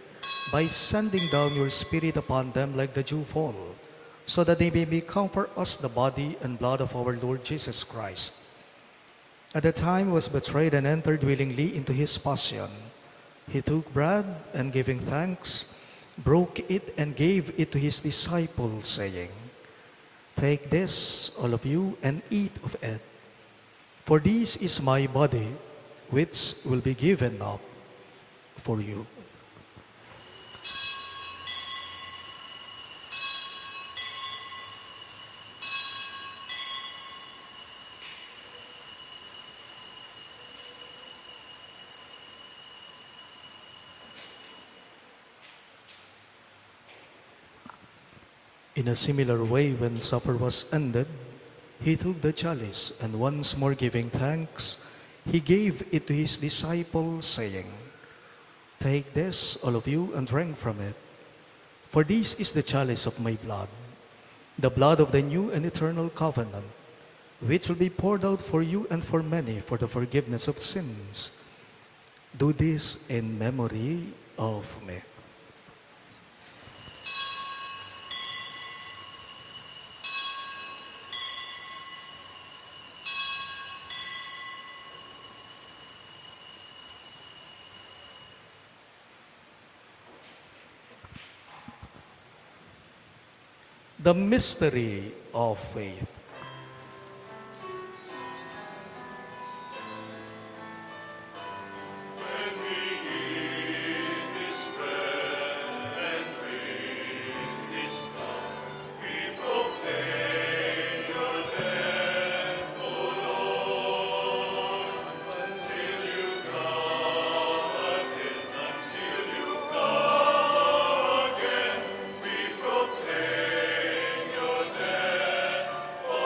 by sending down your Spirit upon them like the dewfall, so that they may become for us the body and blood of our Lord Jesus Christ. At the time he was betrayed and entered willingly into his passion, he took bread and giving thanks, broke it and gave it to his disciples, saying, "Take this, all of you, and eat of it. For this is my body, which will be given up for you." In a similar way, when supper was ended, he took the chalice, and once more giving thanks, he gave it to his disciples, saying, "Take this, all of you, and drink from it. For this is the chalice of my blood, the blood of the new and eternal covenant, which will be poured out for you and for many for the forgiveness of sins. Do this in memory of me." The mystery of faith. When we eat this bread and drink this cup, we proclaim your death, O Lord, until you come again. Until you come again, we proclaim your death, O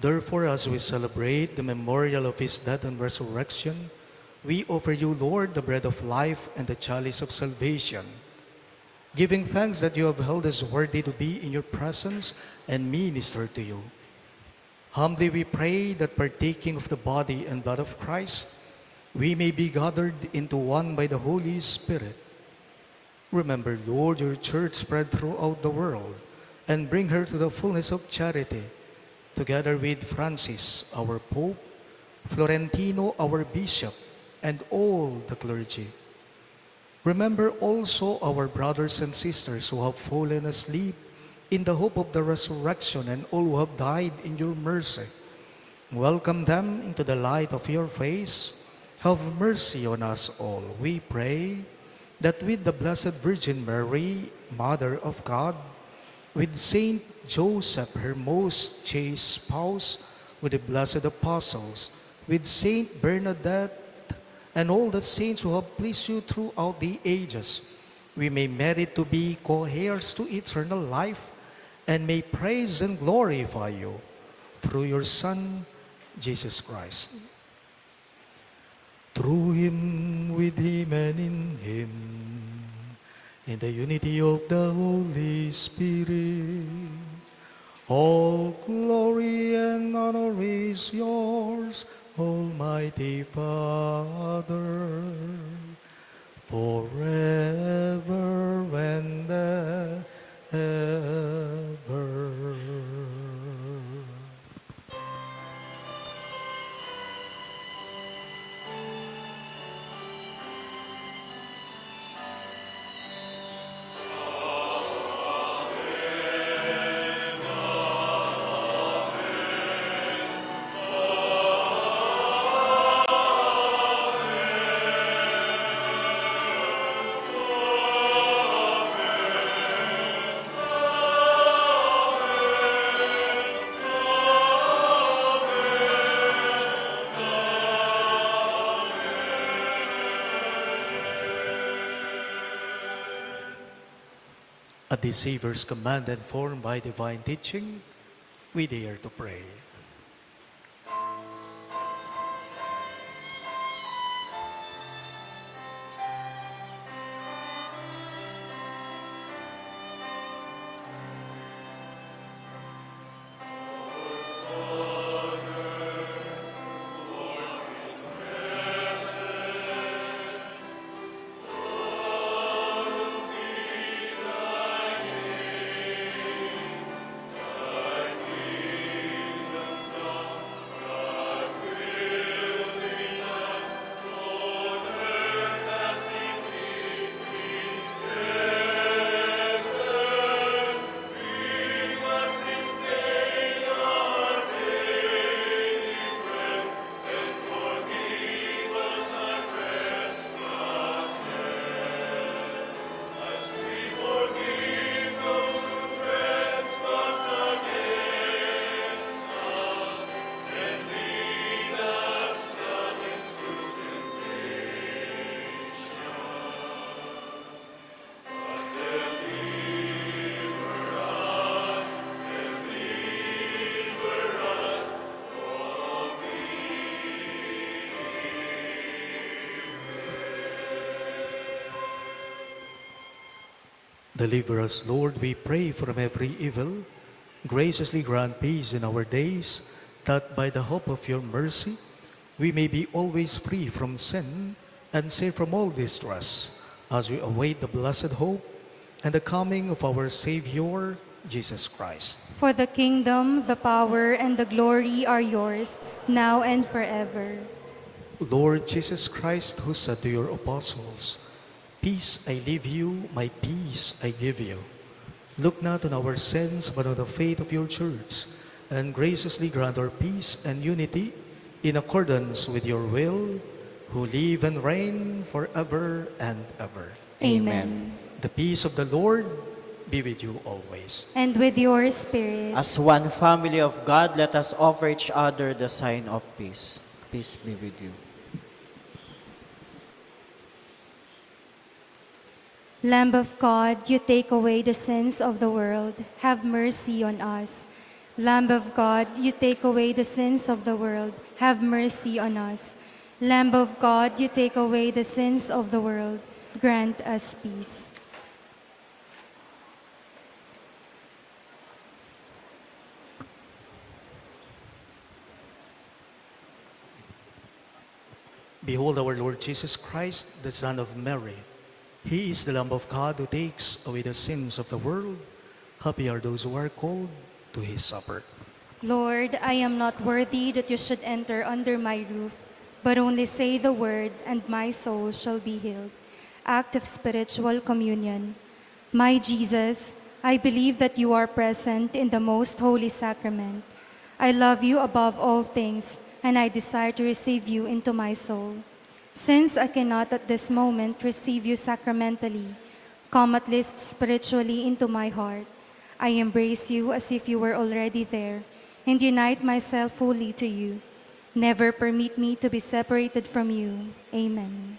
Therefore, as we celebrate the memorial of his death and resurrection, we offer you, Lord, the bread of life and the chalice of salvation, giving thanks that you have held us worthy to be in your presence and minister to you. Humbly we pray that partaking of the body and blood of Christ, we may be gathered into one by the Holy Spirit. Remember, Lord, your church spread throughout the world, and bring her to the fullness of charity, together with Francis, our Pope, Florentino, our Bishop, and all the clergy. Remember also our brothers and sisters who have fallen asleep in the hope of the resurrection, and all who have died in your mercy. Welcome them into the light of your face. Have mercy on us all, we pray, that with the Blessed Virgin Mary, Mother of God, with Saint Joseph, her most chaste spouse, with the blessed apostles, with Saint Bernadette, and all the saints who have pleased you throughout the ages, we may merit to be co-heirs to eternal life, and may praise and glorify you through your Son, Jesus Christ. Through him, with him, and in him, in the unity of the Holy Spirit, all glory and honor is yours, Almighty Father, forever and ever. At the Savior's command and formed by divine teaching, we dare to pray. Deliver us, Lord, we pray, from every evil. Graciously grant peace in our days, that by the hope of your mercy, we may be always free from sin and safe from all distress, as we await the blessed hope and the coming of our Savior, Jesus Christ. For the kingdom, the power, and the glory are yours, now and forever. Lord Jesus Christ, who said to your apostles, "Peace I leave you, my peace I give you," look not on our sins, but on the faith of your church, and graciously grant our peace and unity in accordance with your will, who live and reign forever and ever. Amen. The peace of the Lord be with you always. And with your spirit. As one family of God, let us offer each other the sign of peace. Peace be with you. Lamb of God, you take away the sins of the world. Have mercy on us. Lamb of God, you take away the sins of the world. Have mercy on us. Lamb of God, you take away the sins of the world. Grant us peace. Behold our Lord Jesus Christ, the Son of Mary. He is the Lamb of God who takes away the sins of the world. Happy are those who are called to his supper. Lord, I am not worthy that you should enter under my roof, but only say the word, and my soul shall be healed. Act of spiritual communion. My Jesus, I believe that you are present in the most holy sacrament. I love you above all things, and I desire to receive you into my soul. Since I cannot at this moment receive you sacramentally, come at least spiritually into my heart. I embrace you as if you were already there and unite myself fully to you. Never permit me to be separated from you. Amen.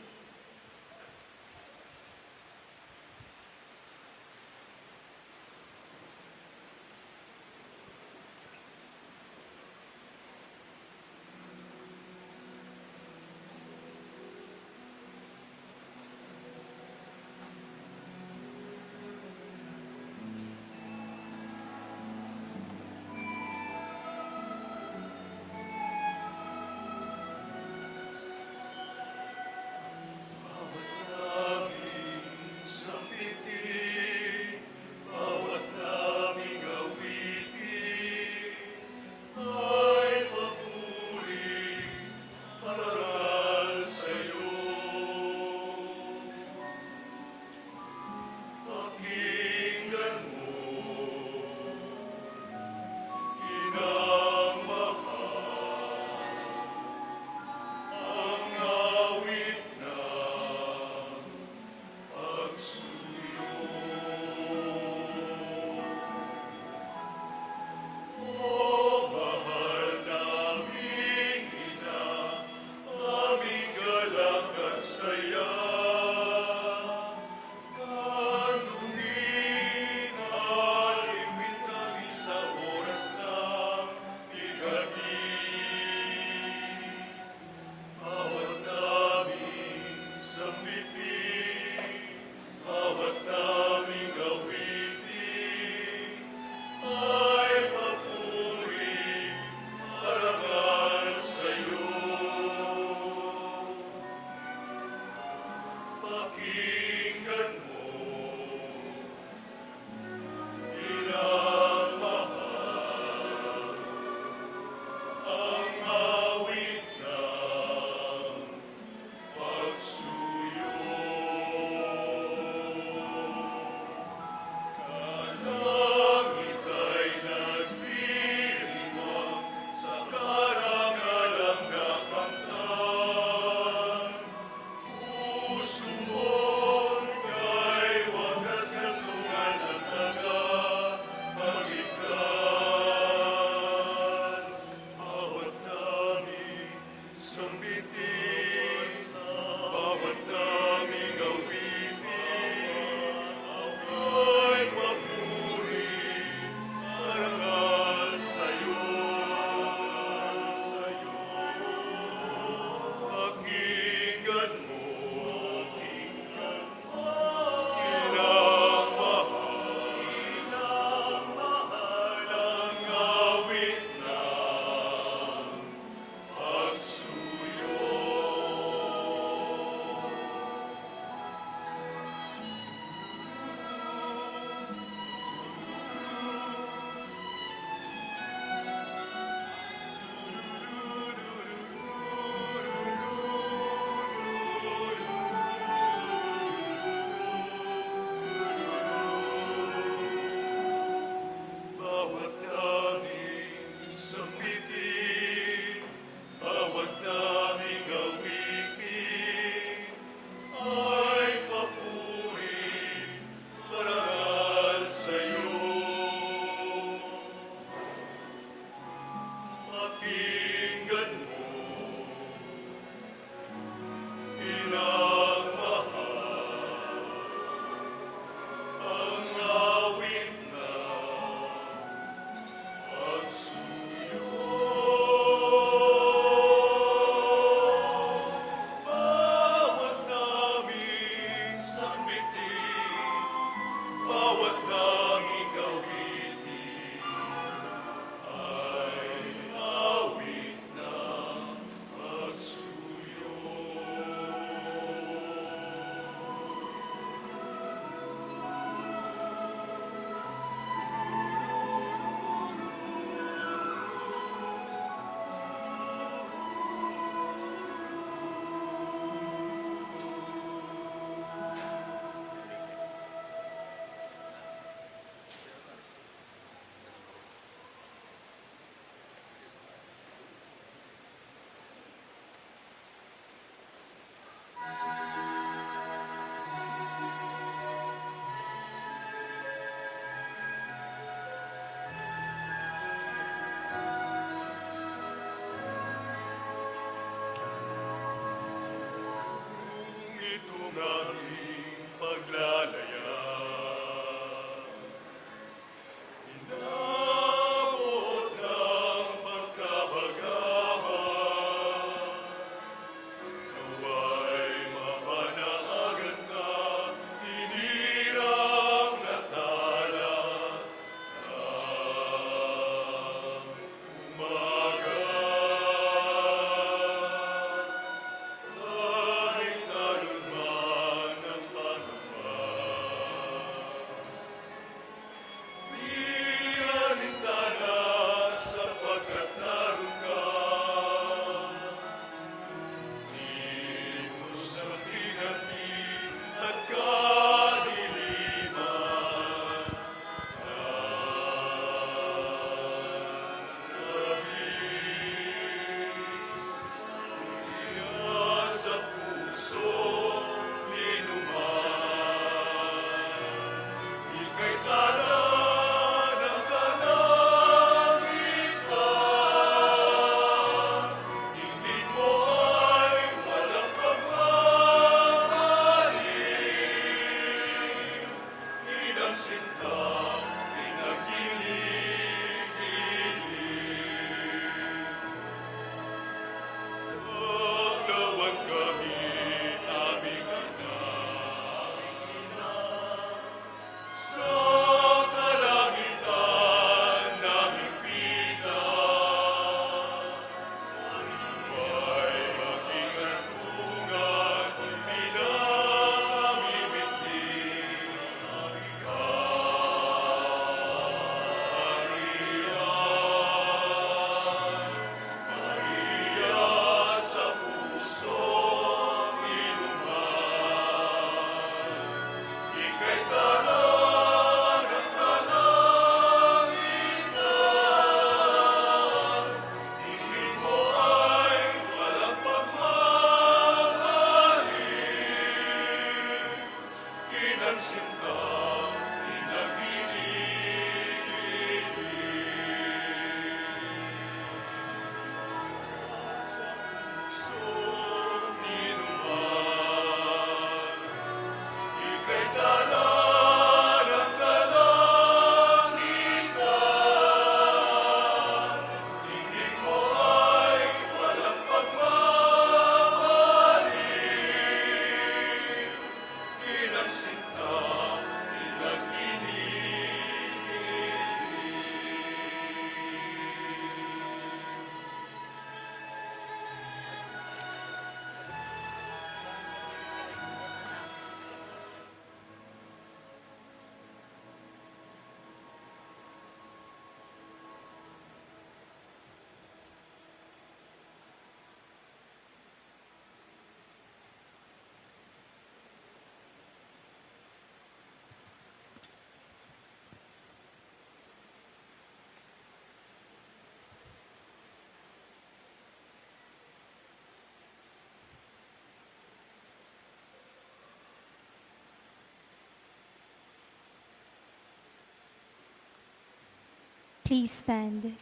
Please stand.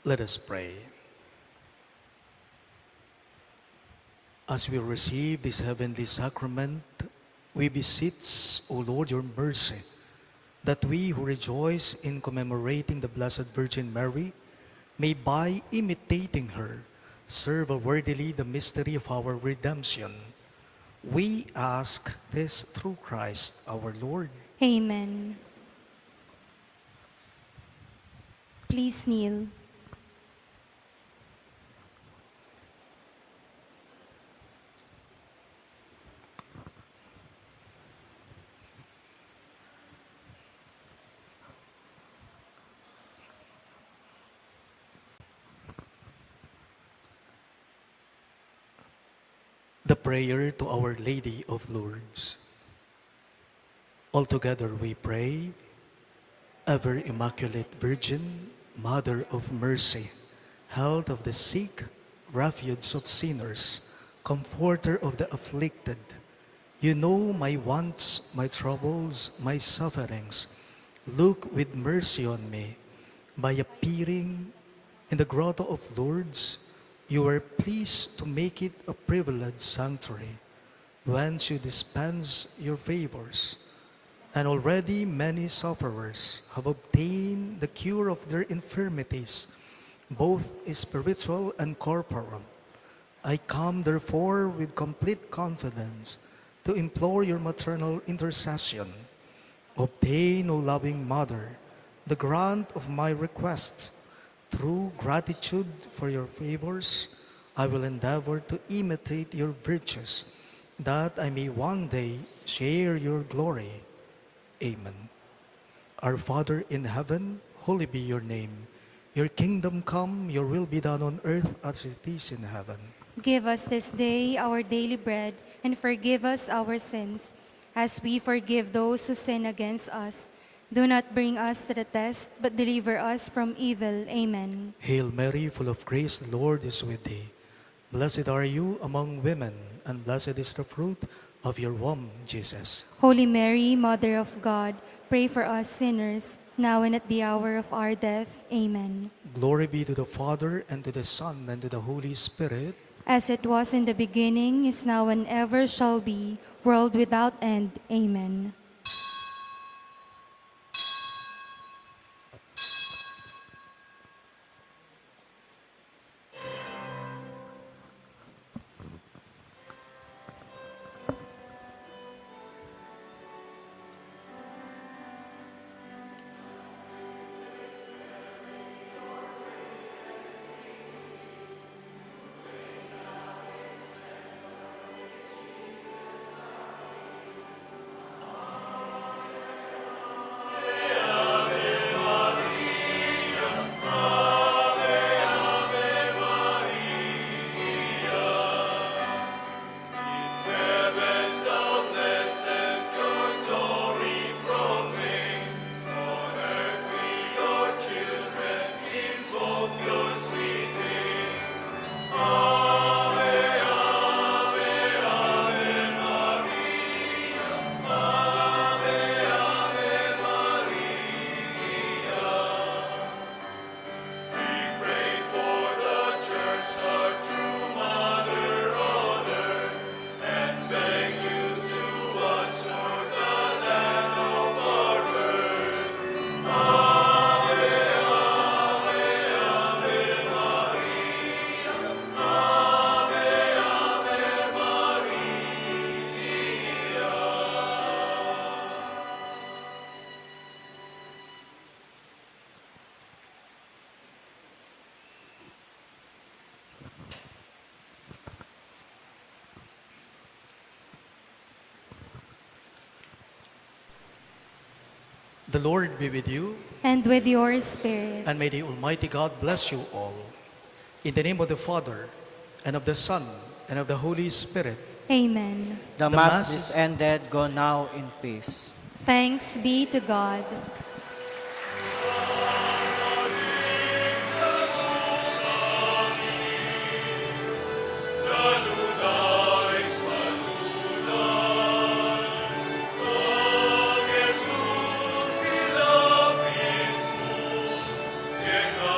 Let us pray. As we receive this heavenly sacrament, we beseech, O Lord, your mercy, that we who rejoice in commemorating the Blessed Virgin Mary may, by imitating her, serve worthily the mystery of our redemption. We ask this through Christ our Lord. Amen. Please kneel. The prayer to Our Lady of Lourdes. Altogether we pray, Ever Immaculate Virgin, Mother of Mercy, Health of the sick, Refuge of sinners, Comforter of the afflicted, you know my wants, my troubles, my sufferings. Look with mercy on me. By appearing in the grotto of Lourdes, you were pleased to make it a privileged sanctuary, whence you dispense your favors. And already many sufferers have obtained the cure of their infirmities, both spiritual and corporal. I come therefore with complete confidence to implore your maternal intercession. Obtain, O loving Mother, the grant of my requests. Through gratitude for your favors, I will endeavor to imitate your virtues, that I may one day share your glory. Amen. Our Father in heaven, holy be your name. Your kingdom come, your will be done on earth as it is in heaven. Give us this day our daily bread, and forgive us our sins, as we forgive those who sin against us. Do not bring us to the test, but deliver us from evil. Amen. Hail Mary, full of grace, the Lord is with thee. Blessed are you among women, and blessed is the fruit of your womb, Jesus. Holy Mary, Mother of God, pray for us sinners, now and at the hour of our death. Amen. Glory be to the Father, and to the Son, and to the Holy Spirit. As it was in the beginning, is now, and ever shall be, world without end. Amen. The Lord be with you, And with your spirit. and may the Almighty God bless you all. In the name of the Father, and of the Son, and of the Holy Spirit. Amen. The The Mass Mass is is- ended. Go now in peace. Thanks be to God. Llega